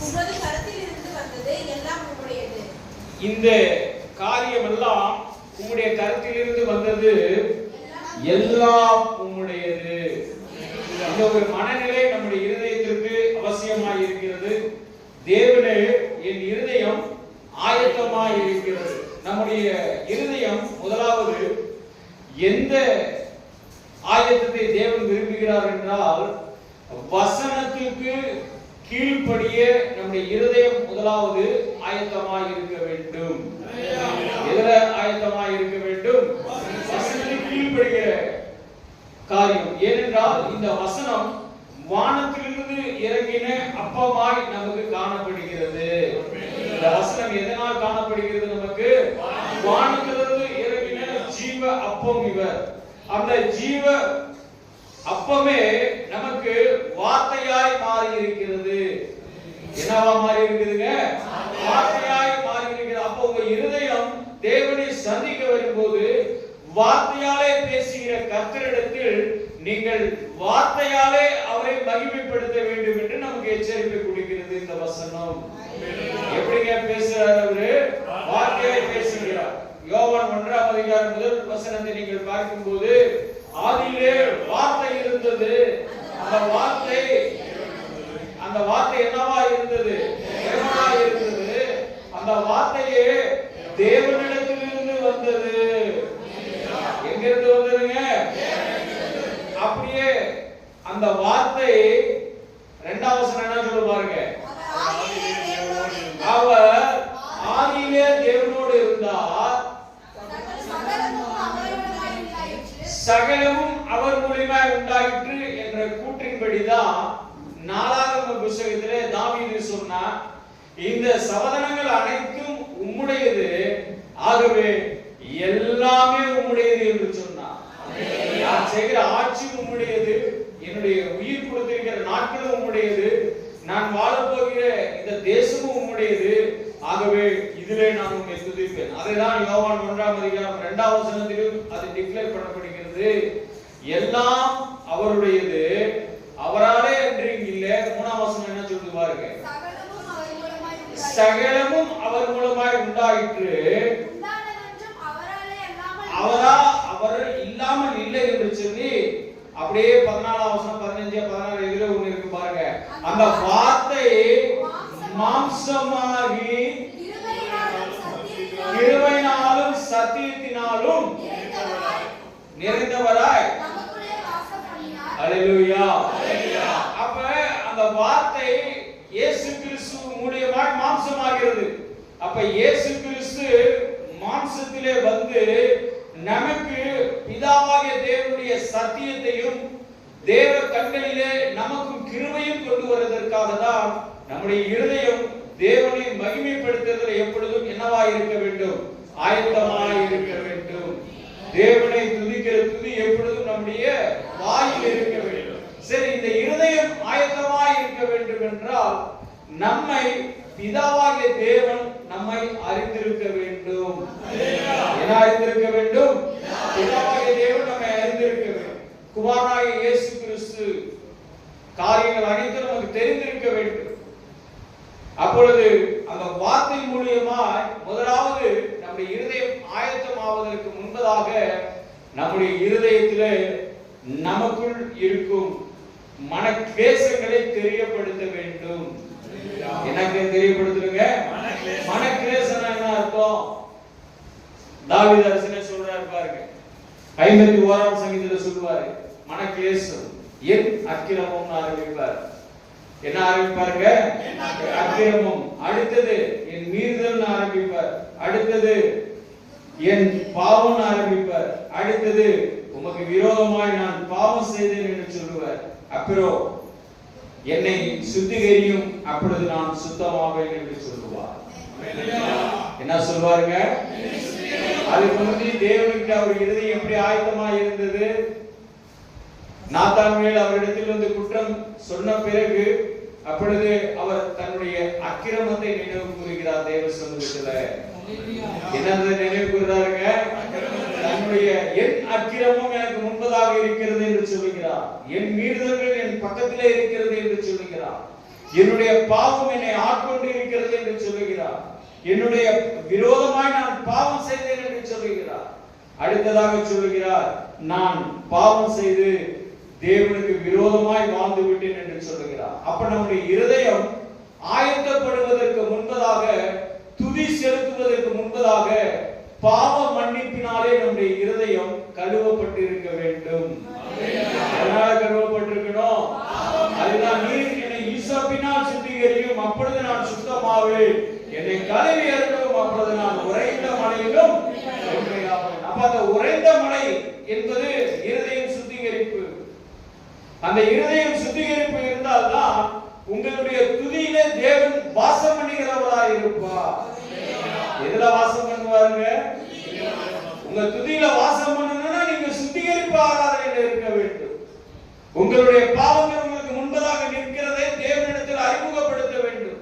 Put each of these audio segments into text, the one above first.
உமது கரத்தில் இருந்து வந்தது எல்லாம் உம்முடையது. இந்த காரியம் எல்லாம் உம்முடைய கரத்திலிருந்து வந்தது, எல்லாம் உம்முடையது. இந்த ஒரு மனநிலை நம்முடைய இருதயத்திற்கு அவசியமாய் இருக்கிறது. தேவனே, என் இருதயம் ஆயத்தமாய் இருக்கிறது. நம்முடைய இருதயம் முதலாவது எந்த ஆயத்தத்தை தேவன் விரும்புகிறார் என்றால், வசனத்துக்கு கீழ்ப்படிய நம்முடைய இருதயம் முதலாவது ஆயத்தமாய் இருக்க வேண்டும். எதுல ஆயத்தமாய் இருக்க வேண்டும்? வசனத்துக்கு கீழ்ப்படிய காரியம். ஏனென்றால் இந்த வசனம் வானத்திலிருந்து இறங்கின அப்பமாய் நமக்கு காணப்படுகிறது. இந்த வசனம் எதனால் காணப்படுகிறது? நமக்கு வானத்திலிருந்து இறங்கின ஜீவ அப்பம் இவர். அந்த ஜீவ அப்பமே நமக்கு வார்த்தையாய் மாறி இருக்கிறது. என்னவா மாறி இருக்குதுங்க? வார்த்தையாய் மாறி இருக்கிறது. அப்போ உங்க இருதயம் தேவனை சந்திக்க வரும்போது வார்த்தையாலே பேசுகிற கர்த்தரிடத்தில் நீங்கள் வார்த்தையாலே அவரை மகிமைப்படுத்த வேண்டும் என்று நமக்கு எச்சரிக்கை கொடுக்கிறது இந்த வசனம். எப்படிங்க பேசுறார் அவரு? வார்த்தையாய் பேசுகிறார். யோவான் 1ஆம் அதிகாரம் முதல் வசனத்தை நீங்கள் பார்க்கும்போது, ஆதியிலே வார்த்தை இருந்தது, அந்த வார்த்தை என்னவா இருந்தது? தேவனா இருந்தது. அந்த வார்த்தையே தேவனிடத்திலிருந்து வந்தது. எங்கிருந்து வந்ததுங்க? அப்படியே அந்த வார்த்தை 2ஆம் வசனம் என்ன சொல்ல பாருங்க, அவர் ஆதியிலே தேவனோடு இருந்தார், சகலமும் அவர் மூலமாய் உண்டாயிற்று என்ற கூற்றின்படிதான் 4ஆம் புத்தகத்திலே தாவீது சொன்னார், இந்த சபதங்கள் அனைத்தும் உம்முடையது, ஆகவே எல்லாமே உம்முடையது என்று சொன்னார். நான் செய்கிற ஆட்சி உம்முடையது, என்னுடைய உயிர் கொடுத்திருக்கிற நாட்களும் உம்முடையது, நான் வாழப்போகிற இந்த தேசமும் உம்முடையது, ஆகவே இதிலே நான் உம்மை துதிப்பேன். அதைதான் யோவான் 1ஆம் அதிகாரம் 2ஆம் வசனத்திலும் அது டிக்ளேர் பண்ணப்படுகிறது. எல்லாம் அவருடையது, அவராலே என்று இல்ல. 3ஆம் வசனம் என்ன சொல்லுது பாருங்க, சகலமும் அவர் மூலமாய் உண்டாயிற்று, அவர் இல்லாமல் இல்லை என்று சொல்லி அப்படியே 14ஆம் வசனம் 15 16 இதுல ஒண்ணு இருக்கு பாருங்க. அந்த வார்த்தை மாம்சமாகி கிருபையினாலும் சத்தியத்தினாலும் நிறைந்தவராய். அல்லேலூயா. அப்ப அந்த வார்த்தை இயேசு கிறிஸ்து மூலமாய் மாம்சமாகிறது. அப்ப இயேசு கிறிஸ்து மாம்சத்திலே வந்து நமக்கு பிதாவாகிய தேவனுடைய சத்தியத்தையும் தேவ கண்களிலே நமக்கு கிருபையும் கொண்டு வருவதற்காக தான் நம்முடைய இருதயம் தேவனை மகிமைப்படுத்துவதில் எப்பொழுதும் என்னவா இருக்க வேண்டும்? ஆயத்தமாய் இருக்க வேண்டும். தேவனை துதிக்கிற துதி எப்பொழுதும் நம்முடைய வாயில் இருக்க வேண்டும். சரி, இந்த இருதயம் ஆயத்தமாய் இருக்க வேண்டும் என்றால் நம்மை பிதாவாகிய தேவன் நம்மை அறிந்திருக்க வேண்டும். என்ன அறிந்திருக்க வேண்டும்? பிதாவாகிய தேவன் நம்மை அறிந்திருக்க வேண்டும். குமாரனாகிய இயேசு கிறிஸ்து காரியங்கள் அனைத்தும் நமக்கு தெரிந்திருக்க வேண்டும். அப்பொழுது அந்த வார்த்தை மூலமாய் முதலாவது நம்முடைய இருதயம் ஆயத்தமாவதற்கு முன்பதாக நம்முடைய இருதயத்திலே நமக்குள் இருக்கும் மனக்லேசங்களை தெரியப்படுத்த வேண்டும். எனக்கு தெரியப்படுத்துங்க. மனக்லேசம் என்ன அர்த்தம்? தாவீது அரசனே சொல்றாரு பாருங்க, 51ஆம் சங்கீதத்துல சொல்வாரு, மனக்லேசம் என் அக்கிரமம் ஆரம்பிப்பார். என்ன ஆரம்பிப்பாருங்க? அக்கிரமம். அடுத்தது என் மீறுதல் ஆரம்பிப்பார். அடுத்தது என் பாவம் ஆரம்பிப்பார். அடுத்தது உமக்கு விரோதமாய் நான் பாவம் செய்தேன் என்று சொல்லுவார். அப்புறம் என்னை சுத்திகரியும், அப்பொழுது நான் சுத்தமாவேன் என்று சொல்லுவார். என்ன சொல்வாருங்க? அதுக்கு முந்தி தேவனுக்கு அவர் இருதயம் எப்படி ஆயத்தமா இருந்தது? நாத்தான் மேல் அவரிடத்தில் வந்து குற்றம் சொன்ன பிறகு அப்பொழுது அவர் தன்னுடைய அக்கிரமத்தை நினைவு கூறுகிறார். தேவ சமூகத்துல என்னது நினைவு கூறுறாருங்க? தன்னுடைய என் அக்கிரமம் எனக்கு முன்பதாக இருக்கிறது என்று சொல்லுகிறார். என் மீறுதல்கள் என் பக்கத்திலே இருக்கிறது என்று சொல்லுகிறார். என்னுடைய பாவம் என்னை ஆட்கொண்டு இருக்கிறது என்று சொல்லுகிறார். என்னுடைய விரோதமாய் நான் பாவம் செய்தேன் என்று சொல்லுகிறார். அடுத்ததாக சொல்லுகிறார், நான் பாவம் செய்து தேவனுக்கு விரோதமாய் வாழ்ந்து விட்டேன் என்று சொல்லுகிறார். அப்ப நம்முடைய இருதயம் ஆயத்தப்படுவதற்கு முன்பதாக, துதி செலுத்துவதற்கு முன்பதாக பாவ மன்னிப்பினாலே நம்முடைய இருதயம் கழுவப்பட்டு இருக்க வேண்டும். அதனால கழுவப்பட்டிருக்கணும். அதுதான், நீர் என்னை ஈசோப்பினால் சுத்திகரியும், அப்பொழுது நான் சுத்தமாவேன். என்னை கழுவி அருளும், அப்பொழுது நான் உறைந்த மலையிலும் வெண்மையாவேன். அப்ப அந்த உறைந்த மலை என்பது இருதயம் சுத்திகரிப்பு. அந்த இருதயம் சுத்திகரிப்பு இருந்தால்தான் உங்களுடைய துதியிலே தேவன் வாசம் பண்ணுகிறவராய் இருப்பார். எதுல வாசம் பண்ணுவாருங்க? உங்க துதியில வாசம் பண்ணணும்னா நீங்க சுத்திகரிப்பு ஆராதனையில இருக்க வேண்டும். உங்களுடைய பாவங்கள் உங்களுக்கு முன்பதாக நிற்கிறதை தேவனிடத்தில் அறிமுகப்படுத்த வேண்டும்.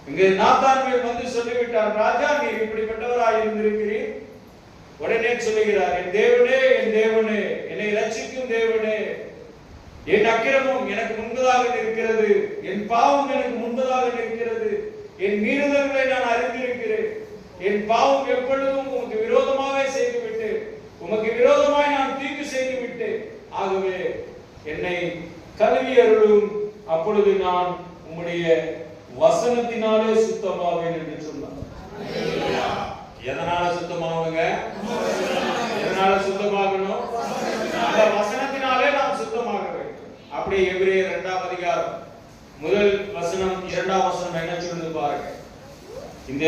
இங்கே நாத்தான்வேல் வந்து சொல்லிவிட்டார், ராஜா நீர் இப்படிப்பட்டவராய் இருந்திருக்கிறீர். உடனே சொல்லுகிறார், என் தேவனே, என் தேவனே, என்னை ரட்சிக்கும் தேவனே, என் அக்கிரமம் எனக்கு முன்பதாக நிற்கிறது, என் பாவம் எனக்கு முன்பதாக நிற்கிறது, என் மீறுதல்களை நான் அறிந்திருக்கிறேன். என் பாவம் எப்பொழுதும் உமக்கு விரோதமாக செய்துவிட்டு, உமக்கு விரோதமாய் நான் தீங்கு செய்து விட்டேன். ஆகவே என்னை கழுவி அருளும், அப்பொழுது நான் உம்முடைய வசனத்தினாலே சுத்தமாவேன் என்று சொன்னார். எதனால சுத்தமாகுங்க? எதனால சுத்தமாகணும்? அந்த வசனத்தினாலே நாம் சுத்தமாக வேண்டும். அப்படியே எபிரேயர் 2ஆம் அதிகாரம் முதல் வசனம் 2ஆம் வசனம் என்ன சொல்லுது பாருங்க. இந்த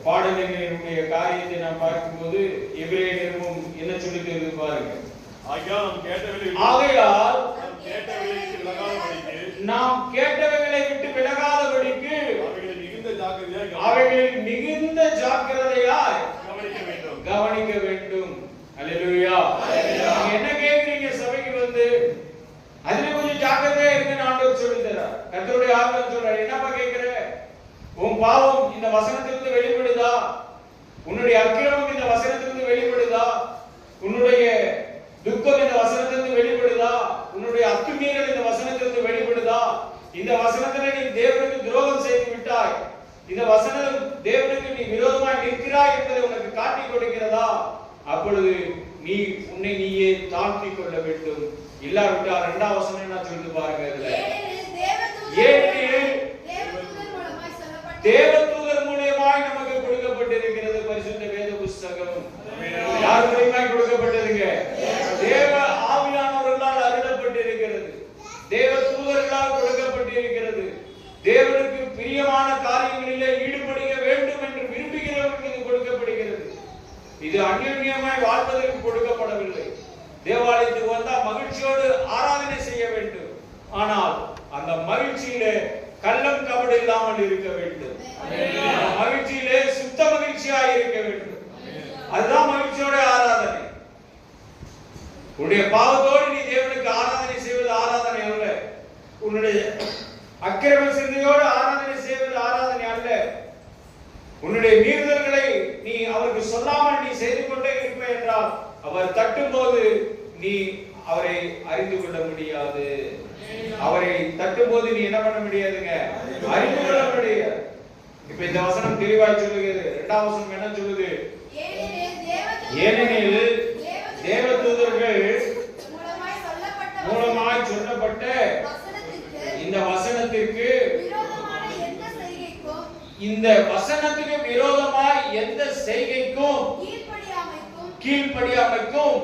பாடலினுடைய காரியத்தை நாம் பார்க்கும்போது எபிரேயர் நிருபம் என்ன சொல்லுகிறது பாருங்க. ஆகையால் நாம் கேட்டவைகளை விட்டு விலகாதபடிக்கு அவைகளில் மிகுந்த ஜாக்கிரதையாய் கவனிக்க வேண்டும். அல்லேலூயா. நீங்க என்ன கேக்குறீங்க? சபைக்கு வந்து அதுல கொஞ்சம் ஜாக்கிரதையா இருக்குன்னு ஆண்டவர் சொல்லி தரார். கர்த்தருடைய ஆவியானவர் சொல்றார், என்னப்பா கேக்குற? உன் பாவம் இந்த வசனத்திலிருந்து வெளிப்படுதா? உன்னுடைய அக்கிரமம் இந்த வசனத்திலிருந்து வெளிப்படுதா? உன்னுடைய துக்கம் இந்த வசனத்திலிருந்து வெளிப்படுதா? உன்னுடைய அத்துமீறல் இந்த வசனத்திலிருந்து வெளிப்படுதா? இந்த வசனத்திலே நீ தேவனுக்கு துரோகம் செய்து விட்டாய், இந்த வசனம் தேவனுக்கு நீ விரோதமாய் நிற்கிறாய் என்பதை உனக்கு காட்டிக் கொடுக்கிறதா? அப்பொழுது நீ உன்னை நீயே தாழ்த்திக் கொள்ள வேண்டும். இல்லாவிட்டால் 2ஆம் வசனம் என்ன சொல்லுது பாருங்க. அதுல தேவதூதர் மூலமாய் நமக்கு கொடுக்கப்பட்டிருக்கிறது பரிசுத்த வேத புஸ்தகம். யார் மூலமாய் கொடுக்கப்பட்டதுங்க? தேவ ஆவியானவர்களால் அருளப்பட்டிருக்கிறது, தேவதூதர்களால் கொடுக்கப்பட்டிருக்கிறது. தேவனுக்கு பிரியமான காரியங்களிலே ஈடுபட வேண்டும் என்று விரும்புகிறவர்களுக்கு கொடுக்கப்படுகிறது. இது அந்யோன்யமாய் வாழ்வதற்கு கொடுக்கப்படவில்லை. தேவாலயத்துக்கு வந்தா மகிழ்ச்சியோடு ஆராதனை செய்ய வேண்டும், ஆனால் அந்த மகிழ்ச்சியிலே கள்ளம் கபடு இல்லாமல் இருக்க வேண்டும். மகிழ்ச்சியிலே சுத்த மகிழ்ச்சியாக இருக்க வேண்டும். அதுதான் மகிழ்ச்சியோட ஆராதனை. உன்னுடைய பாவத்தோடு நீ தேவனுக்கு ஆராதனை செய்வது ஆராதனை அல்ல. உன்னுடைய அக்கிரம சிந்தையோடு ஆராதனை செய்வது ஆராதனை அல்ல. உன்னுடைய மீறுதல்களை நீ அவருக்கு சொல்லாமல் நீ செய்து கொண்டே இருப்ப என்றால் அவர் தட்டும் போது நீ அவரை அறிந்து கொள்ள முடியாது. அவரை தட்டும் போது நீ என்ன பண்ண முடியாதுங்க? அறிந்து கொள்ள முடியாது. இப்ப இந்த வசனம் தெளிவாய் சொல்லுகிறது. 2ஆம் வசனம் என்ன சொல்லுது? ஏனெனில் தேவதூதர்கள் மூலமாய் சொல்லப்பட்ட இந்த வசனத்திற்கு இந்த வசனத்துக்கு விரோதமாய் எந்த செய்கைக்கும் கீழ்ப்படியாமைக்கும்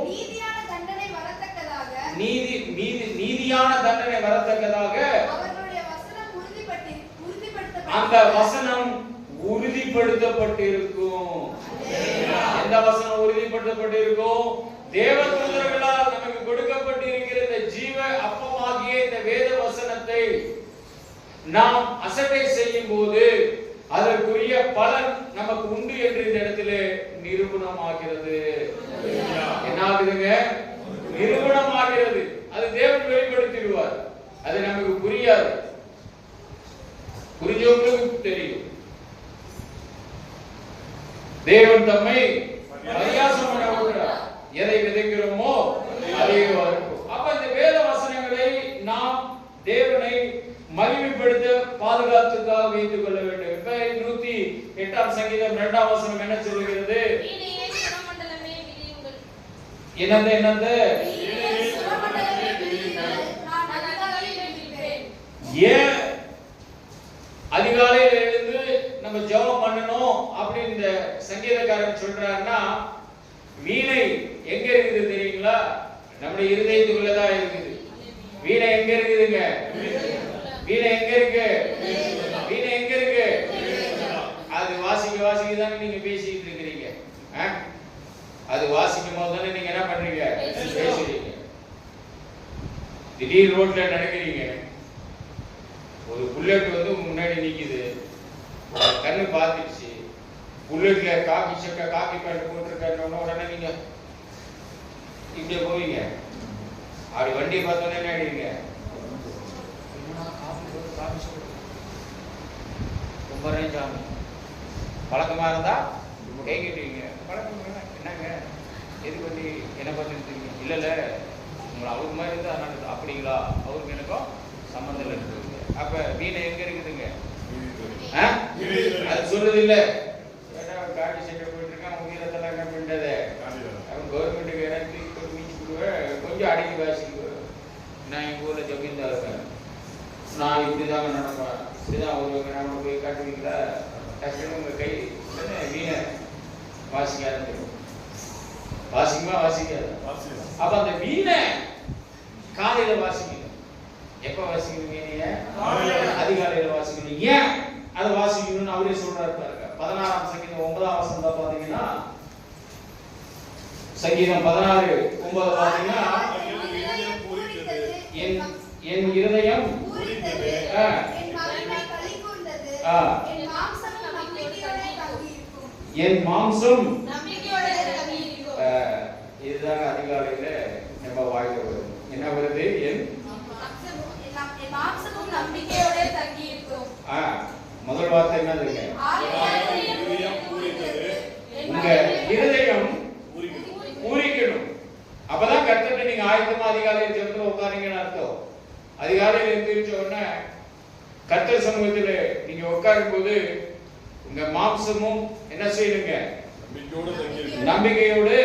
நீதியான தண்டனை வரத்தக்கதாக அந்த வசனம் உறுதிப்படுத்தப்பட்டிருக்கும். எந்த வசனம் உறுதிப்படுத்தப்பட்டிருக்கும்? தேவதூதர்களால் நமக்கு கொடுக்கப்பட்டிருக்கிற இந்த ஜீவ அப்பமாகிய இந்த வேத வசனத்தை நாம் அசட்டை செய்யும் போது அதற்குரிய பலன் நமக்கு உண்டு என்று இந்த இடத்துல நிரூபணமாகிறது. என்ன ஆகுதுங்க? நிரூபணமாகிறது. அது தேவன் வெளிப்படுத்திடுவார். அது நமக்கு புரியாது, புரிஞ்சவங்களுக்கு தெரியும். தேவன் தம்மை பரியாசம் பண்ண விடுறார். எதை விதைக்கிறோமோ அதை அறுப்போம். அப்ப இந்த வேத வசனங்களை நாம் தேவனை மகிமைப்படுத்த பாதுகாத்துக்காக வைத்துக் கொள்ள வேண்டும். இப்ப 108ஆம் சங்கீதம் 2ஆம் வசனம் என்ன சொல்லுகிறது? என்னது ஏன் அதிகாலையில் எழுந்து நம்ம ஜெபம் பண்ணணும் அப்படின்னு இந்த சங்கீதக்காரன் சொல்றாருன்னா, வீணை எங்க இருக்குது தெரியுங்களா? நம்முடைய இருதயத்துக்குள்ளதான் இருக்குது. வீணை எங்க இருக்குதுங்க? வீணை எங்க இருக்கு? வீணை எங்க இருக்கு? அது வாசிக்க தானே நீங்க பேசிட்டு இருக்கிறீங்க. அது வாசிக்கும் போது தானே நீங்க என்ன பண்றீங்க? பேசுறீங்க. திடீர் ரோட்ல நடக்கிறீங்க, ஒரு புல்லட் வந்து முன்னாடி நிக்குது, கண்ணு பார்த்துச்சு, புல்லட்ல காக்கி சட்டை காக்கி பேண்ட் போட்டிருக்காருன்னு உடனே நீங்க இப்படியே போவீங்க. அப்படி வண்டியை பார்த்தோன்னே என்ன ஆயிடுவீங்க? ரொம்ப ரேஞ்சாமி பழக்கமா இருந்தா கை கட்டுவீங்க. பழக்கம் என்னங்க எது பண்ணி என்ன பார்த்துருக்கீங்க? இல்ல உங்களை அவருக்கு மாதிரி இருந்தா அதனால அப்படிங்களா? அவருக்கு எனக்கும் சம்பந்தம் இருக்குதுங்க. அப்ப வீணை எங்க இருக்குதுங்க? அது சொல்றது இல்ல. காட்டி சட்டை போயிட்டு இருக்கான், உயிரத்தெல்லாம் என்ன பண்றது? அவன் கவர்மெண்ட்டுக்கு எனக்கு கொஞ்சம் அடக்கி வாசிக்குவேன். நான் எங்க ஊர்ல ஜமீன்தார் இருக்கேன், நான் இப்படிதாங்க நடப்பேன், இப்படிதான் ஒரு நம்ம போய் காட்டுவீங்களா? டக்குன்னு உங்க கை வீணை வாசிக்க ஆரம்பிக்கும். வாசிக்குமா? வாசிக்காது. அப்ப அந்த வீணை காலையில வாசிக்கணும். எப்ப வாசிக்கணும்? வீணைய அதிகாலையில வாசிக்கணும். ஏன் அதை வாசிக்கணும்னு அவரே சொல்றாரு பாருங்க. 16ஆம் சங்கீதம் 9ஆம் வசனம் பாத்தீங்கன்னா, சங்கீதம் 16:9 பாத்தீங்கன்னா, என் இருதயம் என் மாம்சம் இதுதாங்க அதிகாலையில நம்ம வாயில வரும். என்ன வருது? என் முதல் வார்த்தை என்னதுங்க? உங்க இருதயம் பூரிக்கணும். அப்பதான் கர்த்தர்ட்ட நீங்க ஆயத்தமா அதிகாலையில் ஜெபத்துல உட்காருங்கன்னு அர்த்தம். அதிகாலையில் எந்திரிச்ச உடனே கர்த்தர் சமூகத்துல நீங்க உட்காரும் போது உங்க மாம்சமும் என்ன செய்யுங்க? நம்பிக்கையோடு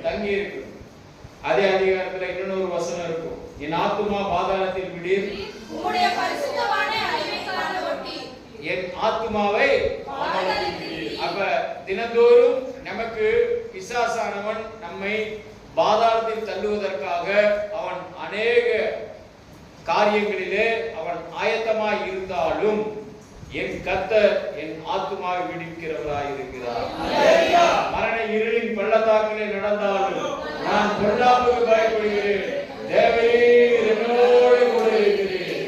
தங்கி இருக்கு. அதே அதிகாரத்துல இன்னொரு வசனம் இருக்கும், என் ஆத்துமா பாதாளத்தில் விடீர், என் ஆத்துமாவை. அப்ப தினந்தோறும் நமக்கு பிசாசானவன் நம்மை பாதாளத்தில் தள்ளுவதற்காக அவன் அநேக காரியங்களிலே அவன் ஆயத்தமாய் இருந்தாலும் என் கர்த்தர் என் ஆத்துமாவை விடுவிக்கிறவராய் இருக்கிறார். மரண இருளின் பள்ளத்தாக்கிலே நடந்தாலும் நான் பொல்லாப்புக்கு பயப்படுகிறேன், தேவரீர் என்னோடு கூட இருக்கிறேன்,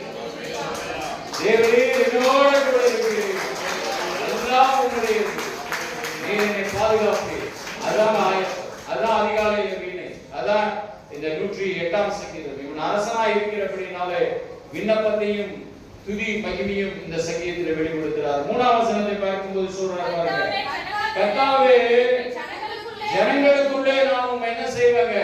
தேவரீர் என்னோடு கூட இருக்கிறேன், எல்லாம் உங்களுடையது, நீர் என்னை பாதுகாப்பீர். அதான் ஆயத்தம், அதான் அதிகாலையில வீணை, அதான் இந்த 108ஆம் சங்கீதம். இவன் அரசனா இருக்கிறபடினாலே விண்ணப்பத்தையும் துதி மகிமையும் இந்த சங்கீதத்தில் வெளிப்படுத்துகிறார். 3ஆம் வசனத்தை பார்க்கும்போது சொல்றார் பாருங்க, கர்த்தாவே ஜனங்களுக்குள்ளே நான் உம்மை என்ன செய்வாங்க?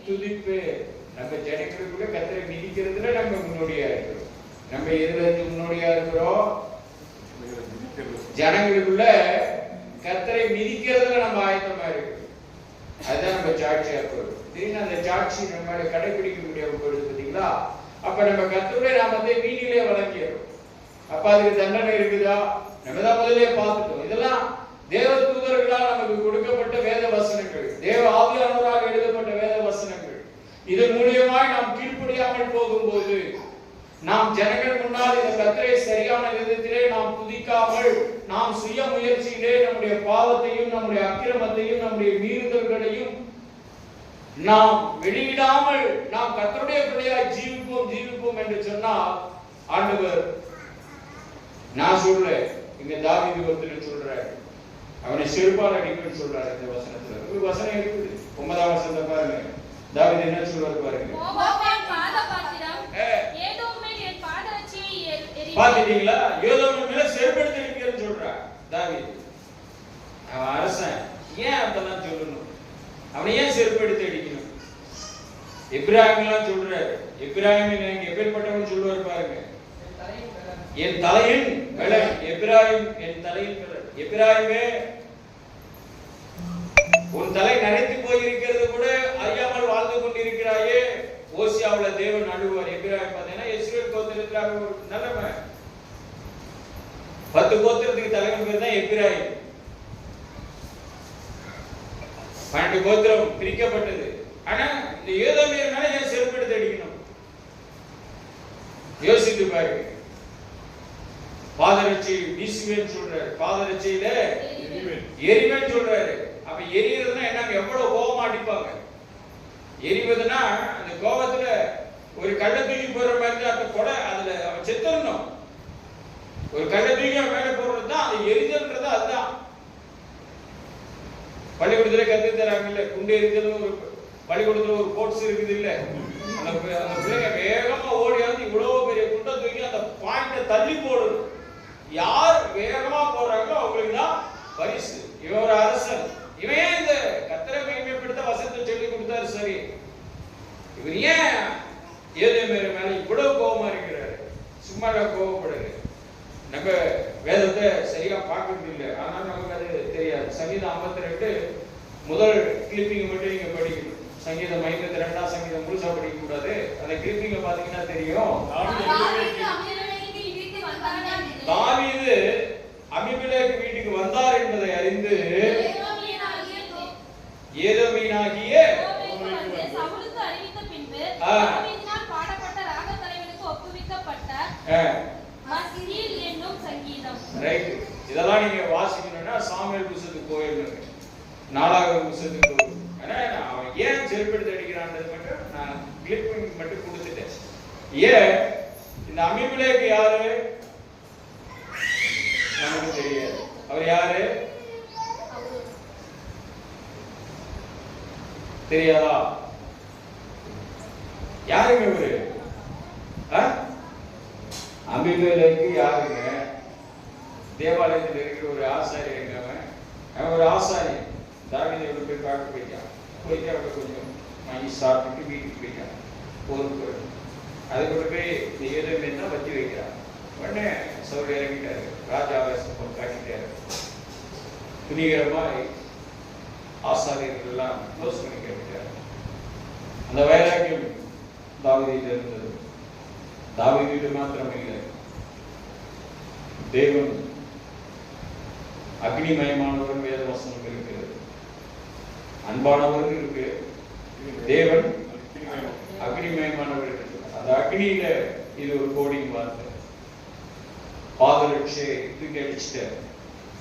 துதிப்பேன். நம்ம ஜனங்களுக்குள்ள கர்த்தரை மிதிக்கிறதுல நம்ம முன்னோடியா இருக்கிறோம். நம்ம எதுல முன்னோடியா இருக்கிறோம்? ஜனங்களுக்குள்ள கர்த்தரை மிதிக்கிறதுல நம்ம ஆயத்தமா இருக்கிறோம். அதுதான் நம்ம சாட்சியா இருக்கிறோம். அந்த சாட்சி நம்ம கடைபிடிக்க முடியாம போயிடுது பாத்தீங்களா? அப்ப நம்ம கர்த்தருடைய நாமத்தை வீணிலே வழங்கிடுறோம். அப்ப அதுக்கு தண்டனை இருக்குதா? நம்ம தான் முதலே பார்த்துட்டோம். இதெல்லாம் தேவ தூதர்களால் நமக்கு கொடுக்கப்பட்ட வேத வசனங்கள், தேவ ஆவியானவரால் எழுதப்பட்ட வேத வசனங்கள். இதன் மூலியமாய் நாம் கீழ்ப்படியாமல் போகும்போது, நாம் ஜனங்கள் முன்னால் இந்த கர்த்தரை சரியான விதத்திலே நாம் துதிக்காமல், நாம் சுய முயற்சியிலே நம்முடைய பாவத்தையும் நம்முடைய அக்கிரமத்தையும் நம்முடைய மீறுதல்களையும் நாம் வெளியிடாமல் நாம் கர்த்தருடைய பிள்ளையாய் ஜீவிப்போம் என்று சொன்னால், ஆண்டவர் நான் சொல்ல இங்க தாவீது ஒருத்தர் சொல்றாரு, அவனை செருப்பால் அடிக்கணும்னு சொல்றாரு. இந்த வசனத்துல ஒரு வசனம் இருக்குது, 9ஆம் வசனத்தை பாருங்க. தாவீது என்ன சொல்றாரு பாருங்க. பாத்தீங்களா? ஏதோமின் மேல செருப்படுத்தி இருக்கிறேன்னு சொல்றார் தாவீது. அவன் அரசன், ஏன் அதெல்லாம் சொல்லணும்? அவனை ஏன் செருப்படுத்தி அடிக்கணும்? எப்ராஹிம் எல்லாம் சொல்றாரு. எப்ராஹிம் எப்பேற்பட்டவன் சொல்லுவார் பாருங்க. என் தலையின் பலன். எப்பிராயிம் என் தலையின் பலன். எப்பிராயிமே, உன் தலை நரைத்து போயிருக்கிறது கூட அறியாமல் வாழ்ந்து கொண்டிருக்கிறாயே. ஓசியாவுல தேவன் அழுவார். எப்பிராயிம் பார்த்தீங்கன்னா இஸ்ரவேல் கோத்திரத்துல ஒரு நிலைமை. 10 கோத்திரத்துக்கு தலைவன் பேர் தான் எப்பிராயிம். 12 கோத்திரம் பிரிக்கப்பட்டது. ஆனா இந்த ஏதோமியர் மேல ஏன் செருப்படுத்தி அடிக்கணும்? யோசித்து பாருங்க. பாதரட்சி வீசுவேன்னு சொல்றாரு, பாதரட்சியில எரிவேன்னு சொல்றாரு. அப்ப எரியறதுன்னா என்னங்க? எவ்வளவு கோபமா அடிப்பாங்க. எரிவதுன்னா அந்த கோபத்துல ஒரு கள்ள தூக்கி போடுற மாதிரி அந்த கொடை அதுல அவன் செத்துடணும். ஒரு கள்ள தூக்கி மேல போடுறது தான் அது எரிதல்ன்றது. அதுதான் பள்ளிக்கூடத்துல கத்து தராங்கல்ல, குண்டு எரிதல். ஒரு பள்ளிக்கூடத்துல ஒரு கோர்ஸ் இருக்குது இல்ல, அந்த பிள்ளைங்க வேகமா ஓடி வந்து இவ்வளவு பெரிய குண்டை தூக்கி அந்த பாயிண்ட தள்ளி போடுது. யார் வேகமா போறாங்களோ அவங்களுக்கு தான் பரிசு. இவன் ஒரு அரசன். இவன் இந்த கர்த்தரை மகிமைப்படுத்த வசனத்தை சொல்லி கொடுத்தாரு. சரி, இவர் ஏன் ஏதோமியர் மேல இவ்வளவு கோபமா இருக்கிறாரு? சும்மா கோபப்படுது. நம்ம வேதத்தை சரியா பார்க்கறது இல்லை, ஆனால் நமக்கு அது தெரியாது. சங்கீதம் 52 முதல் கிளிப்பிங் மட்டும் நீங்க படிக்கணும். சங்கீதம் 52 சங்கீதம் முழுசா படிக்க கூடாது. அந்த கிளிப்பிங்க பாத்தீங்கன்னா தெரியும். தாவீது அபிமெலேக்கு வீட்டுக்கு வந்தார் என்பதை அறிந்து ஏதோமியனாகிய சவுலுக்கு அறிவித்த பின்பு தாவீதினால் பாடப்பட்ட ராகத்தலைவனுக்கு ஒப்புவிக்கப்பட்ட மஸ்கீல் என்னும் சங்கீதம். ரைட். இதெல்லாம் நீங்க வாசிக்கணும்னா சாமுவேல் புத்தகத்துக்கு போயிடுங்க, நாலாகம புத்தகத்துக்கு போயிடுங்க. ஆனா அவன் ஏன் செருப்படுத்தி அடிக்கிறான்றது மட்டும் நான் கிளிப்பிங் மட்டும் கொடுத்துட்டேன். ஏன் இந்த அபிமெலேக்கு யாரு நமக்கு தெரியாது. அவர் யாரு தெரியாதா? யாருங்க இவரு? அபிமெலேக்கு யாருங்க? தேவாலயத்தில் இருக்கிற ஒரு ஆசாரியங்க. அவன் ஒரு ஆசாரியன். தாவீதை போய் பார்க்க போயிட்டான். போயிட்டு அவங்க கொஞ்சம் வாங்கி சாப்பிட்டு வீட்டுக்கு போயிட்டான். பொறுப்பு அதை கொண்டு போய் இந்த ஏதோமியர் தான் வச்சு வைக்கிறான். உடனே சவுல் இறங்கிட்டாரு, ராஜாவேசம் காட்டிட்டாரு. துணிகரமாய் ஆசாரியர்கள் எல்லாம் க்ளோஸ் பண்ணி கேட்டார். அந்த வைராக்கியம் தாவீதில் இருந்தது. தாவீதில் மாத்திரம் இல்லை, தேவன் அக்னிமயமானவர் வேத வசனம் இருக்கிறது. அன்பானவர் இருக்கு, தேவன் அக்னிமயமானவர் இருக்கு. அந்த அக்னியில இது ஒரு கோடிங் வார்த்தை. பாதரட்சை தூக்கி அடிச்சுட்டு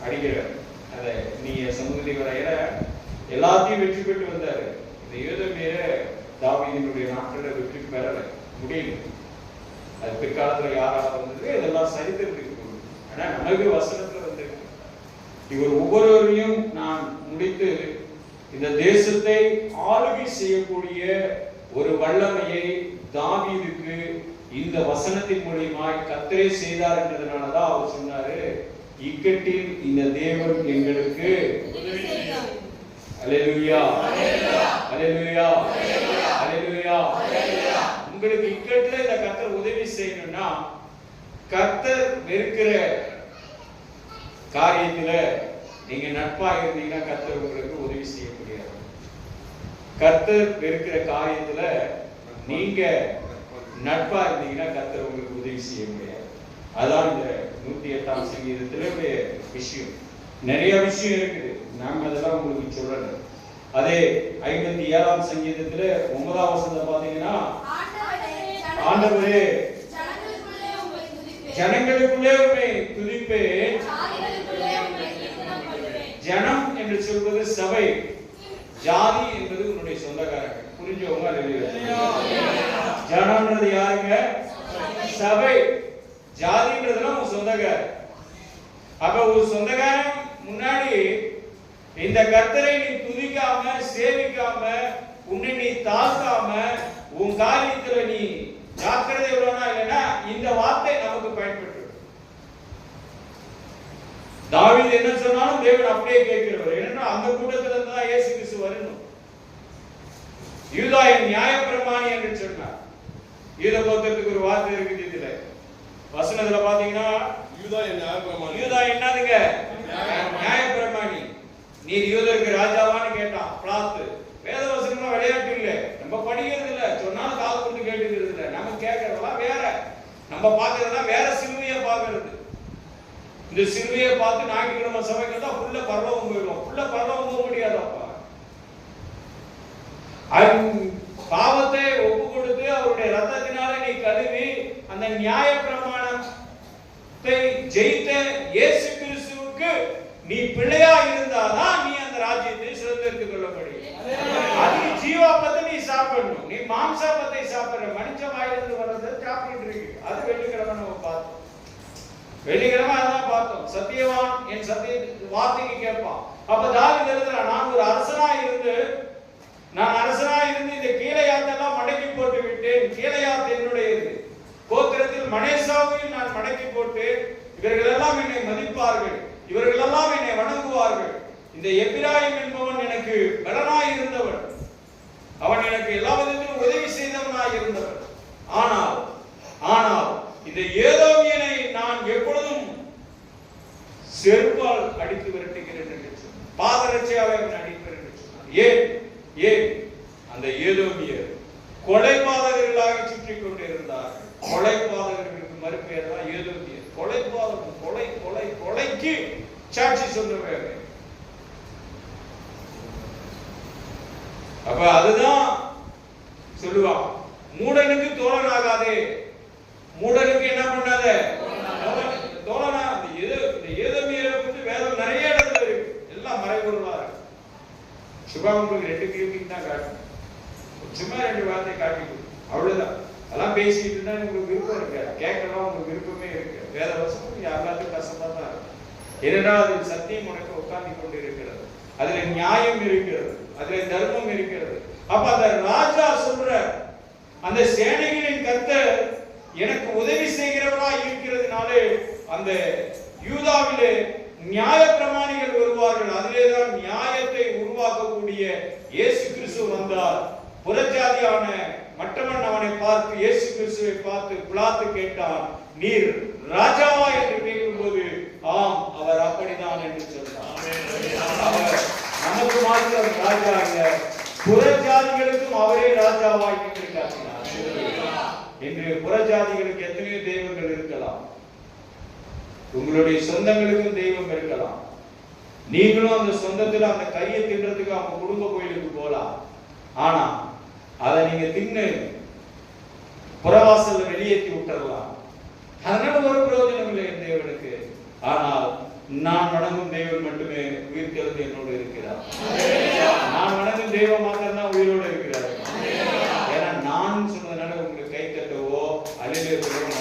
அடிக்கிற அதை நீ சமூகத்தை வரையில எல்லாத்தையும் வெற்றி பெற்று வந்தாரு. இந்த ஏதோமியர் தாவீதினுடைய நாட்களில் வெற்றி பெறல முடியல. அது பிற்காலத்துல யாரால வந்தது இதெல்லாம் சரித்திரத்துக்கு. ஆனா நமக்கு வசனத்துல வந்து இவர் ஒவ்வொருவரையும் நான் முடித்து இந்த தேசத்தை ஆளுகை செய்யக்கூடிய ஒரு வல்லமையை தாவீதுக்கு இந்த வசனத்தின் மூலமாய் கர்த்தரே செய்தார் என்றதுனாலதான் அவர் சொன்னாரு, இக்கட்டில் இந்த தேவன் எங்களுக்கு அல்லேலூயா அல்லேலூயா அல்லேலூயா. உங்களுக்கு இக்கட்டில இந்த கர்த்தர் உதவி செய்யணும்னா, கர்த்தர் வெறுக்கிற காரியத்துல நீங்க நட்பா இருந்தீங்கன்னா கர்த்தர் உங்களுக்கு உதவி செய்ய முடியாது. கர்த்தர் வெறுக்கிற காரியத்துல நீங்க நட்பா இருந்தீங்கன்னா கர்த்தர் உங்களுக்கு உதவி செய்ய முடியாது. அதான் இந்த 108ஆம் சங்கீதத்துல விஷயம். நிறைய விஷயம் இருக்குது, நாம அதெல்லாம் உங்களுக்கு சொல்லல. அதே 57ஆம் சங்கீதத்துல 9ஆம் வசனத்தை பாத்தீங்கன்னா, ஆண்டவரே ஜனங்களுக்குள்ளே உம்மை துதிப்பேன். ஜனம் என்று சொல்வது சபை, ஜாதி என்பது உன்னுடைய சொந்தக்காரங்க. புரிஞ்சவங்க அல்லேலூயா. ஜனம்ன்றது யாருங்க? சபை. ஜாதின்றதுலாம் உன் சொந்தக்காரன். அப்ப ஒரு சொந்தக்காரன் முன்னாடி இந்த கர்த்தரை நீ துதிக்காம சேவிக்காம உன்னை நீ தாழ்த்தாம உன் காரியத்துல நீ ஜாக்கிரதை விடணும். இல்லைன்னா இந்த வார்த்தை நமக்கு பயன்பட்டு. தாவீது என்ன சொன்னாலும் தேவன் அப்படியே கேட்கிறவர். ஏன்னா அந்த கூட்டத்துல இருந்து தான் இயேசு கிறிஸ்து வரணும். யூதாயின் நியாயப்பிரமாணி என்று சொன்னார். யூத கோத்திரத்துக்கு ஒரு வார்த்தை இருக்குது இதுல, வசனத்துல பாத்தீங்கன்னா யூதா நியாயப்பிரமாணி. யூதா என்னதுங்க? நியாயப்பிரமாணி. நீர் யூதருக்கு ராஜாவான்னு கேட்டான் பிலாத்து. வேத வசனமா விளையாட்டு இல்ல, நம்ம படிக்கிறது இல்ல, சொன்னாலும் காது கொடுத்து கேட்டுக்கிறது இல்ல. நம்ம கேட்கறதெல்லாம் வேற, நம்ம பார்க்கறதெல்லாம் வேற. சிலுவையை பார்க்கறது, இந்த சிலுவையை பார்த்து ஞாயிற்றுக்கிழமை சபைக்கு தான் உள்ள பரலோகம் போயிடும். உள்ள பரலோகம் போக முடியாதப்பா. பாவத்தை ஒப்பு கொடுத்து அவருடைய ரத்தத்தினால நீ கழுவி அந்த நியாய பிரமாணத்தை ஜெயித்த இயேசு கிறிஸ்துவுக்கு நீ பிள்ளையா இருந்தாதான் நீ அந்த ராஜ்யத்தை சுதந்திரித்துக் கொள்ள முடியும். அதுக்கு ஜீவாப்பத்தை நீ சாப்பிடணும். நீ மாம்சாப்பத்தை சாப்பிடுற, மனுஷ வாயிலிருந்து வர்றதை சாப்பிட்டு இருக்கு. அது வெள்ளிக்கிழமை நம்ம பார்த்தோம். வெள்ளிக்கிழமை அதான் பார்த்தோம். சத்தியவான் என் சத்திய வார்த்தைக்கு கேட்பான். அப்ப தாவீது எழுதுறான், நான் ஒரு அரசனா இருந்து இந்த கீலேயாத்தெல்லாம் மடக்கி போட்டு விட்டேன். கீலேயாத் என்னுடையது. கோத்திரத்தில் மனேசாவையும் நான் மடக்கி போட்டு, இவர்கள் எல்லாம் என்னை மதிப்பார்கள், இவர்கள் எல்லாம் என்னை வணங்குவார்கள். இந்த எப்பிராயிம் என்பவன் எனக்கு பலனாய் இருந்தவன், அவன் எனக்கு எல்லா விதத்திலும் உதவி செய்தவனாய் இருந்தவன். ஆனால் இந்த ஏதோமியனை நான் எப்பொழுதும் செருப்பால் அடித்து விரட்டுகிறேன் என்று சொன்னான். பாதரட்சையால் அவன் அடிப்பேன் என்று சொன்னான். ஏன் அந்த ஏதோமியர் கொலைபாதகர்களாக சுற்றி கொண்டிருந்தார்கள். கொலைபாதகர்களுக்கு மறுபெயர் தான் ஏதோமியர். கொலைபாதகம், கொலைக்கு சாட்சி சொல்லுவாங்க. அப்ப அதுதான் சொல்லுவான், மூடனுக்கு தோழனாகாதே. மூடனுக்கு என்ன பண்ணாத தோழனா. இந்த ஏதோமியரை பற்றி வேதம் நிறைய இடத்துல இருக்கு, எல்லாம் மறைபொருளா இருக்கு. சுபா உங்களுக்கு 2 கிளிப்பிங் தான் காட்டும், சும்மா 2 வார்த்தை காட்டி அவ்வளவுதான். அதெல்லாம் பேசிட்டு இருந்தா உங்களுக்கு விருப்பம் இருக்காது, கேட்கலாம் உங்களுக்கு விருப்பமே இருக்கு. வேத வசனம் எல்லாத்துக்கும் கஷ்டமா தான் இருக்கு. இரண்டாவது சத்தியம் உனக்கு உட்கார்ந்து கொண்டு இருக்கிறது, அதுல நியாயம் இருக்கிறது, அதுல தர்மம் இருக்கிறது. அப்ப அந்த ராஜா சொல்ற, அந்த சேனைகளின் கர்த்தர் எனக்கு உதவி செய்கிறவராய் இருக்கிறதுனாலே அந்த யூதாவிலே நியாய பிரமாணிகள் வருவார்கள். அதிலேதான் நியாயத்தை உருவாக்கக்கூடிய இயேசு கிறிஸ்து வந்தார். புறஜாதியான மற்றவன் அவனை பார்த்து, இயேசு கிறிஸ்துவை பார்த்து பிலாத்து கேட்டான், நீர் ராஜாவா என்று கேட்கும்போது ஆம் அவர் அப்படிதான் என்று சொன்னார். அவர் நமக்கு மாத்திரம் ராஜா இல்ல, புறஜாதிகளுக்கும் அவரே ராஜாவாய் என்று காட்டினார். இன்று புறஜாதிகளுக்கு எத்தனையோ தெய்வங்கள் இருக்கலாம், உங்களுடைய சொந்தங்களுக்கும் தெய்வம் இருக்கலாம். நீங்களும் அந்த சொந்தத்துல அந்த கறியை தின்றதுக்கு அவங்க குடும்ப கோயிலுக்கு போலாம். ஆனா அதை நீங்க தின்னு புறவாசல்ல வெளியேற்றி விட்டுறலாம். அதனால ஒரு பிரயோஜனம் இல்லை என் தேவனுக்கு. ஆனால் நான் வணங்கும் தெய்வம் மட்டுமே உயிர் தெழுந்து என்னோடு இருக்கிறார். நான் வணங்கும் தெய்வம் மாத்திரம் தான் உயிரோடு இருக்கிறார். ஏன்னா நான் சொன்னதுனால உங்களுக்கு கை தட்டவோ அழிலே சொல்லவோ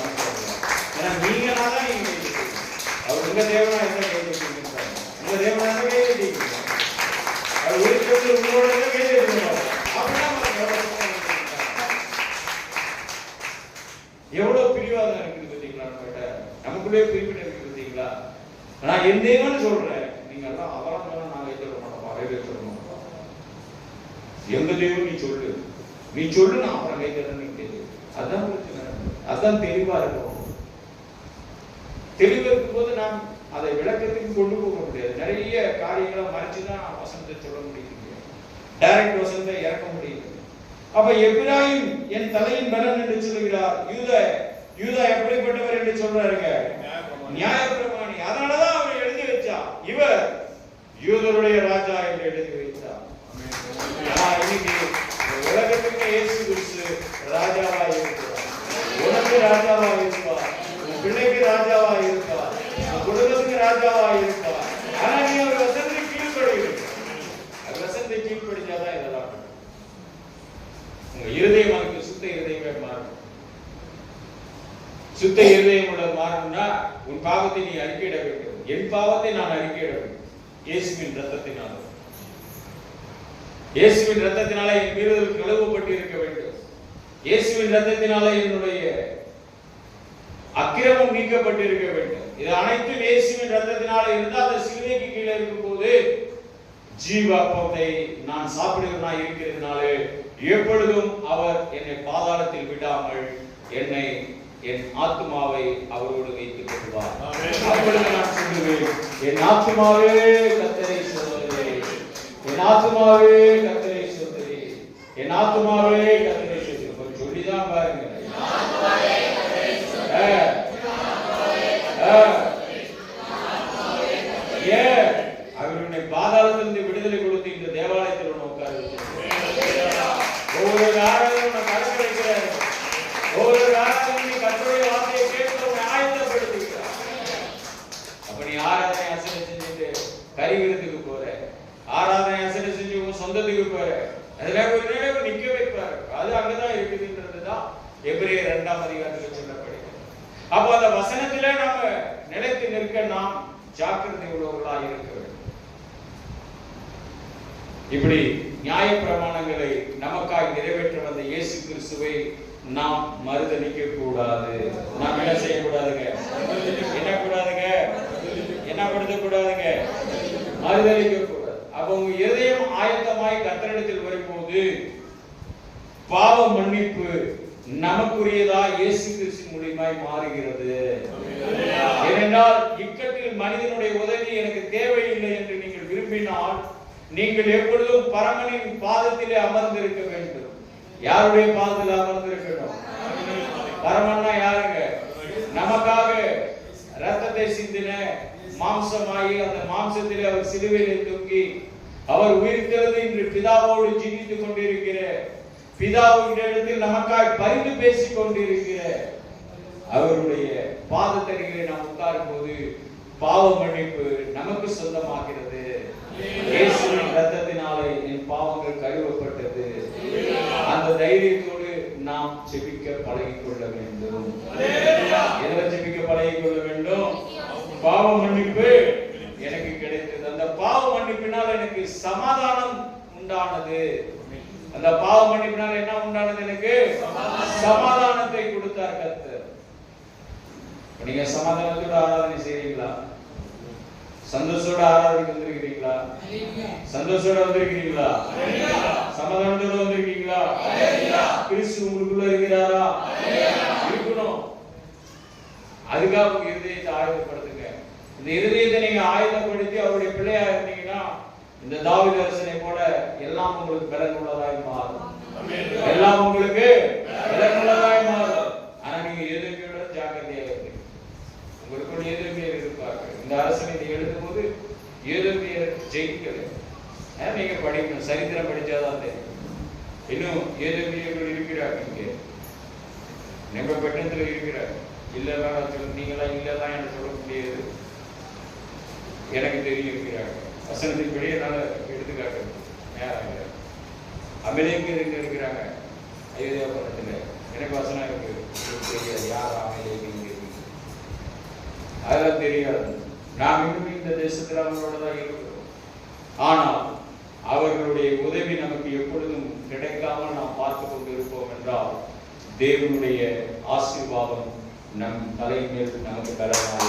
ஏன்னா நீங்க தான் நீங்க அவர் உங்க தேவனா என்ன கேட்க, உங்க தேவனா கேட்க, அவர் உயிர் உங்களோட கேட்க. எவ்வளவு பிரிவாதம் இருக்குது பார்த்தீங்களா? நம்மகிட்ட நமக்குள்ளே பிரிவினை இருக்குது பார்த்தீங்களா? நான் என் தேவன் சொல்றேன், நீங்க எல்லாம் அவராக நாங்க சொல்ல மாட்டோம், அறையிலே சொல்ல மாட்டோம். எங்க தேவன் நீ சொல்லு நான் அப்புறம் கேட்கிறேன்னு கேட்கு. அதான் பிரச்சனை. அதான் தெளிவா இருக்கும். தெளிவு இருக்கும் போது நாம் அதை விளக்கத்துக்கு கொண்டு போக முடியாது. நிறைய காரியங்களை மறைச்சுதான் வசனத்தை சொல்ல முடியும், டைரக்ட் வசனத்தை இறக்க முடியும். அப்ப எப்பிராயிம் என் தலையின் பலன் என்று சொல்லுகிறார். யூதா எப்படிப்பட்டவர் என்று சொல்றாருங்க? நியாயப்பிரமாணி. அதனாலதான் அவர் எழுதி வச்சான், இவர் யூதருடைய ராஜா என்று எழுதி வைத்தார். இன்னைக்கு உலகத்துக்கு இயேசு கிறிஸ்து ராஜாவா இருக்கிறார். உனக்கு ராஜாவா இருப்பார், உன் பிள்ளைக்கு ராஜாவா இருப்பார், உன் குடும்பத்துக்கு ராஜாவா இருப்பார். ஆனா நீ அவர் வசனத்தை கீழ்ப்படுகிறது. அது வசனத்தை கீழ்ப்படுத்தாதான் இதெல்லாம். உங்க இருதயம் அதுக்கு சுத்த இருதயமே மாறும். சுத்த இருதயம் உள்ள மாறணும்னா உன் பாவத்தை நீ அறிக்கையிட வேண்டும். என் பாவத்தை நான் அறிக்கையிட வேண்டும். இயேசுவின் ரத்தத்தினால, இயேசுவின் ரத்தத்தினால என் மீறுதல் கழுவப்பட்டு இருக்க வேண்டும். இயேசுவின் ரத்தத்தினால என்னுடைய அக்கிரமம் நீக்கப்பட்டு இருக்க வேண்டும். இது அனைத்தும் இயேசுவின் ரத்தத்தினால இருந்தால் அந்த சிலுவைக்கு கீழே இருக்கும் போது ஜீவாப்பத்தை நான் சாப்பிடுவனாய் இருக்கிறதுனாலே எப்பொழுதும் அவர் என்னை பாதாளத்தில் விடாமல் என்னை என் ஆத்துமாவை அவரோடு வைத்துக் கொள்வார். அப்பொழுது நான் சொல்லுவேன், என் ஆத்துமாவே கர்த்தரை ஸ்தோத்திரி, என் ஆத்துமாவே கர்த்தரை ஸ்தோத்திரி, என் ஆத்துமாவே கர்த்தரை ஸ்தோத்திரி. சொல்லிதான் பாருங்க. அவருடைய பாதாளத்திலிருந்து விடுதலை கொடுத்து இந்த தேவாலயத்தில் உட்கார ஒவ்வொரு ஆராதனையும் கடக்க வைக்கிறார். ஒவ்வொரு ஆராதனையும் கர்த்தருடைய வார்த்தையை கேட்க உன்னை ஆயத்தப்படுத்துகிறார். அப்ப நீ ஆராதனை அசனை செஞ்சுட்டு கறி விருந்துக்கு போற, ஆராதனை அசனை செஞ்சு உன் சொந்தத்துக்கு போற, அதுல ஒரு நேரம் நிக்க வைப்பாரு. அது அங்கதான் இருக்குதுன்றதுதான் எபிரேயர் 2ஆம் அதிகாரத்தில் சொல்லப்படுகிறது. அப்போ அந்த வசனத்திலே நாம நிலைத்து நிற்க நாம் ஜாக்கிரதை உள்ளவர்களாக இருக்க வேண்டும். இப்படி நியாய பிரமாணங்களை நமக்காய் நிறைவேற்ற வந்த இயேசு கிறிஸ்துவை நாம் மறுதலிக்க கூடாது. நாம் என்ன செய்யக்கூடாதுங்க? என்ன கூடாதுங்க? என்ன படுத்த கூடாதுங்க? மறுதலிக்க கூடாது. அப்ப உங்க இதயம் ஆயத்தமாய் கர்த்தரிடத்தில் வரும்போது பாவ மன்னிப்பு நமக்குரியதா இயேசு கிறிஸ்து மூலமாய் மாறுகிறது. ஏனென்றால் இக்கட்டில் மனிதனுடைய உதவி எனக்கு தேவையில்லை என்று நீங்கள் விரும்பினால் நீங்கள் எப்பொழுதும் பரமனின் பாதத்திலே அமர்ந்திருக்க வேண்டும். யாருடைய பாதத்தில் அமர்ந்திருக்கணும்? பரமன்னா யாருங்க? நமக்காக ரத்தத்தை சிந்தின மாம்சமாகி அந்த மாம்சத்திலே அவர் சிலுவையிலே தொங்கி அவர் உயிர்த்தெழுந்து இன்று பிதாவோடு ஜீவித்துக் கொண்டிருக்கிற பிதாவுடைய இடத்தில் நமக்காக பரிந்து பேசிக் கொண்டிருக்கிற அவருடைய பாதத்தடிகளை நாம் உட்காரும் போது பாவ மன்னிப்பு நமக்கு சொந்தமாகிறது. இயேசுவின் ரத்தத்தினாலே என் பாவங்கள் கழுவப்பட்டது. அந்த தைரியத்தோடு நாம் ஜெபிக்க பழகிக் கொள்ள வேண்டும். எதை ஜெபிக்க பழகிக் கொள்ள வேண்டும்? பாவ மன்னிப்பு எனக்கு கிடைத்தது. அந்த பாவ மன்னிப்பினால் எனக்கு சமாதானம் உண்டானது. அந்த பாவ மன்னிப்பினால் என்ன உண்டானது? எனக்கு சமாதானத்தை கொடுத்தார் கர்த்தர். நீங்க சமாதானத்தோட ஆராதனை செய்றீங்களா? சந்தோஷத்தோட ஆராதனைக்கு வந்திருக்கீங்களா? சந்தோஷத்தோட வந்திருக்கீங்களா? சமாதானத்தோட வந்திருக்கீங்களா? கிறிஸ்து உங்களுக்குள்ள இருக்கிறாரா? இருக்கணும். அதுக்காக உங்க இருதயத்தை ஆயுதப்படுத்துங்க. இந்த இருதயத்தை நீங்க ஆயுதப்படுத்தி அவருடைய பிள்ளையா இருந்தீங்கன்னா இந்த தாவீது அரசனை போல எல்லாம் உங்களுக்கு பலனுள்ளதாய் மாறும். எல்லாம் உங்களுக்கு பலனுள்ளதாய் மாறும். ஆனா நீங்க எதிர்க்கையோட ஜாக்கிரதையாக இருக்கு. உங்களுக்குள்ள எதிர்க்கையர் இருப்பார்கள். இந்த அரசனை நீங்க எழுதும் போது எதிர்க்கையர் ஜெயிக்கல. நீங்க படிக்கணும். சரித்திரம் படிச்சாதான் தெரியும். இன்னும் எதிர்க்கையர்கள் இருக்கிறார். இங்க நம்ம பெட்டத்துல இருக்கிறார். இல்லதான் நீங்களா இல்லதான் என்று சொல்ல முடியாது. எனக்கு தெரியும் இருக்கிறார்கள். வசனத்தின்படி என்னால எடுத்துக்காட்டு அமலேக்கியர் இருக்கிறாங்க. அயோத்தியா பட்டத்துல எனக்கு வசனம் இருக்கு தெரியாது. யார் அமலேக்கியர் அதெல்லாம் தெரியாது. நாம் இன்னும் இந்த தேசத்தில் அவங்களோட தான் இருக்கிறோம். ஆனால் அவர்களுடைய உதவி நமக்கு எப்பொழுதும் கிடைக்காமல் நாம் பார்த்து கொண்டு இருப்போம் என்றால் தேவனுடைய ஆசீர்வாதம் நம் தலைமேல் நமக்கு தரமாக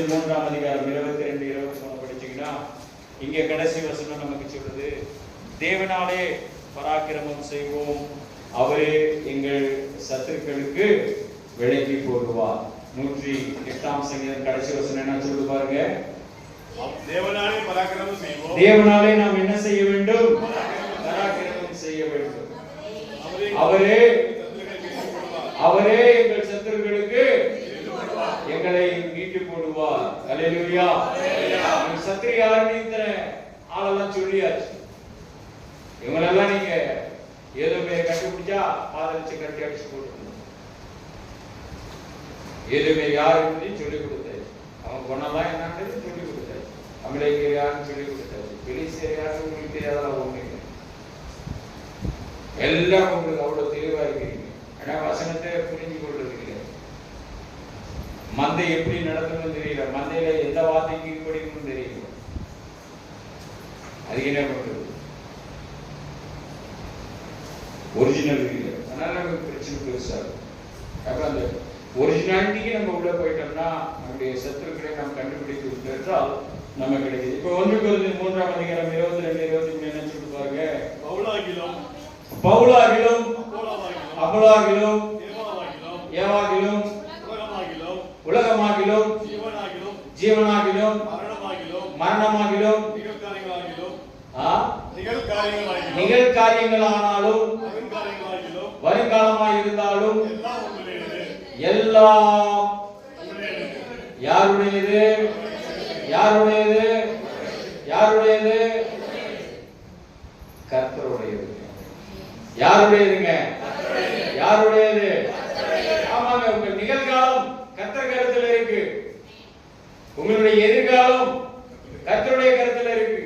3ஆம் அதிகாரம் 22-23 படிச்சீங்கன்னா இங்க கடைசி வசனம் நமக்கு சொல்லுது, தேவனாலே பராக்கிரமம் செய்வோம், அவரே எங்கள் சத்துருக்களுக்கு விலக்கி போடுவார். 108ஆம் சங்கீதம் கடைசி வசனம் என்ன சொல்லு பாருங்க. தேவனாலே பராக்கிரமம் செய்வோம். தேவனாலே நாம் என்ன செய்ய வேண்டும்? பராக்கிரமம் செய்ய வேண்டும். அவரே எங்கள் சத்துருக்களுக்கு எங்களை மீட்டு போடுவார். அல்லேலூயா. சத்துரு யாருன்னு இத்தனை ஆளெல்லாம் சொல்லியாச்சு. இவங்களெல்லாம் நீங்க ஏதோ பேர் கண்டுபிடிச்சா பாதலிச்சு கட்டி அடிச்சு போட்டுக்கணும். ஏதோ பேர் யாருன்னு சொல்லி கொடுத்தாச்சு. அவன் பொண்ணெல்லாம் என்னன்னு சொல்லி கொடுத்தாச்சு. அமலேக்கியர் யாருன்னு சொல்லி கொடுத்தாச்சு. பெலிஸ்தியர் யாருன்னு உங்களுக்கு தெரியாதெல்லாம் ஒண்ணு எல்லாம் உங்களுக்கு அவ்வளவு தெளிவா இருக்கிறீங்க. ஆனா வசனத்தை புரிஞ்சு கொள்றது இல்லை. மந்தை எப்படி நடத்தணும்னு தெரியல. மந்தையில எந்த வார்த்தைக்கு படிக்கணும்னு தெரியல. அது என்ன பண்றது? ஒரிஜினல் இல்லை. அதனால நமக்கு பிரச்சனை பெருசா இருக்கும். அப்ப அந்த ஒரிஜினாலிட்டிக்கு நம்ம உள்ள போயிட்டோம்னா நம்முடைய சத்துருக்களை நாம் கண்டுபிடித்து விட்டால் நம்ம கிடைக்குது. இப்ப 1 கொரிந்தியர் 3ஆம் அதிகாரம் 22-23 என்ன சொல்லி பாருங்க. பவுலாகிலும் அப்போலோவாகிலும் அப்போலாகிலும் ஏவாவாகிலும் ஏவாகிலும் உலகமாகிலும் உலகமாகிலும் ஜீவனாகிலும் ஜீவனாகிலும் மரணமாகிலும் மரணமாகிலும் நிகழ்காரியங்களாகிலும் ஆ? நிகழ்காரியங்களாகிலும் நிகழ்காரியங்களானாலும் வருங்காரியங்களாகிலும் வருங்காலமாய் இருந்தாலும் எல்லாம் உங்களுடையது. எல்லாம் உங்களுடையது. யாருடையது? யாருடையது? யாருடையது? கர்த்தருடையது. யாருடையதுங்க? யாருடையது? ஆமாங்க, உங்க நிகழ்காலம் கர்த்தர் கருத்துல இருக்கு. உங்களுடைய எதிர்காலம் கர்த்தருடைய கருத்துல இருக்கு.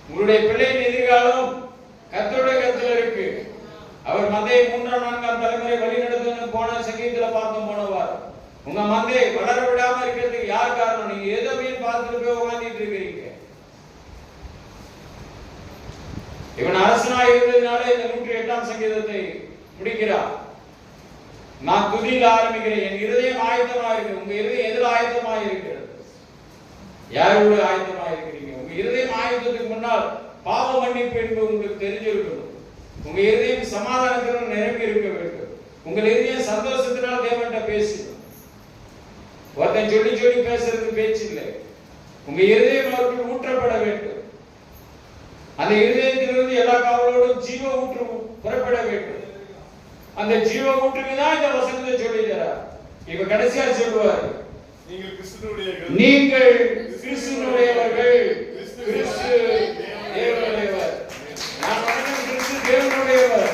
உங்களுடைய பிள்ளையின் எதிர்காலம் கர்த்தருடைய கருத்துல இருக்கு. அவர் மந்தையை 3ஆம் 4ஆம் தலைமுறை வழி நடத்துன்னு போன சங்கீதத்துல பார்த்தோம் போனவார். உங்க மந்தையை வளர விடாம இருக்கிறதுக்கு யார் காரணம்? நீங்க ஏதோ மீன் பார்த்துட்டு போய் உட்கார்ந்துட்டு இருக்கிறீங்க. இவன் அரசனாய் இருந்ததுனால இந்த 108ஆம் சங்கீதத்தை முடிக்கிறார். நான் துதியில் ஆரம்பிக்கிறேன். என் இருதயம் ஆயத்தமா இருக்கு. உங்க இருதயம் எதில் ஆயத்தமா இருக்கிறது? யாரோட ஆயத்தமா இருக்கிறீங்க? உங்க இருதயம் ஆயத்தத்துக்கு முன்னால் பாவ மன்னிப்பு என்பது உங்களுக்கு தெரிஞ்சிருக்கணும். உங்க இருதயம் சமாதானத்துடன் நிரம்பி இருக்க வேண்டும். உங்க இருதயம் சந்தோஷத்தினால் தேவன்கிட்ட பேசணும். ஒருத்தன் சொல்லி சொல்லி பேசுறது பேச்சு இல்லை. உங்க இருதயம் அவருக்கு ஊற்றப்பட வேண்டும். அந்த இருதயத்திலிருந்து எல்லா காவலோடும் ஜீவ ஊற்று புறப்பட வேண்டும். அந்த ஜீவ ஊற்றுக்கு தான் இந்த வசனத்தை சொல்லி தரார். இப்ப கடைசியா சொல்லுவார், நீங்கள் கிறிஸ்துவுடையவர்கள். நீங்கள் கிறிஸ்துவுடையவர்கள். கிறிஸ்து தேவனுடையவர். நான் வணங்கும் கிறிஸ்து தேவனுடையவர்.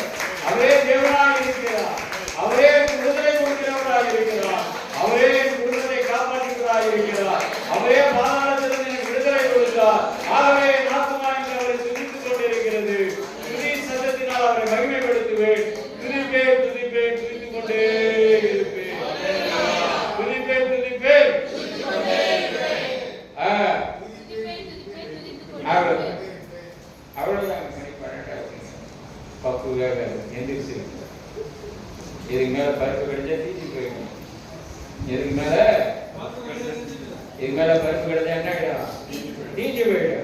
அவரே தேவனாக இருக்கிறார். அவரே விடுதலை கொடுக்கிறவராக இருக்கிறார். அவரே விடுதலை காப்பாற்றுகிறவராக இருக்கிறார். அவரே பாதாளத்திலிருந்து எனக்கு விடுதலை கொடுத்தார். ஆகவே நாத்துமா என்று அவரை துதித்துக் கொண்டிருக்கிறது. துதி சத்தத்தினால் அவரை மகிமைப்படுத்துவேன். துதிப்பேன் துதிப்பேன் துதித்துக் கொண்டே இருப்பேன். துதிப்பேன் துதிப்பேன். அவ்வளவுதான். பப்பு வேக எந்திரிச்சு இதுக்கு மேல பருப்பு கிடைச்சா தீச்சு போயிடும். இதுக்கு மேல பருப்பு கிடைச்சா என்ன ஆயிடும்? தீச்சு போயிடும்.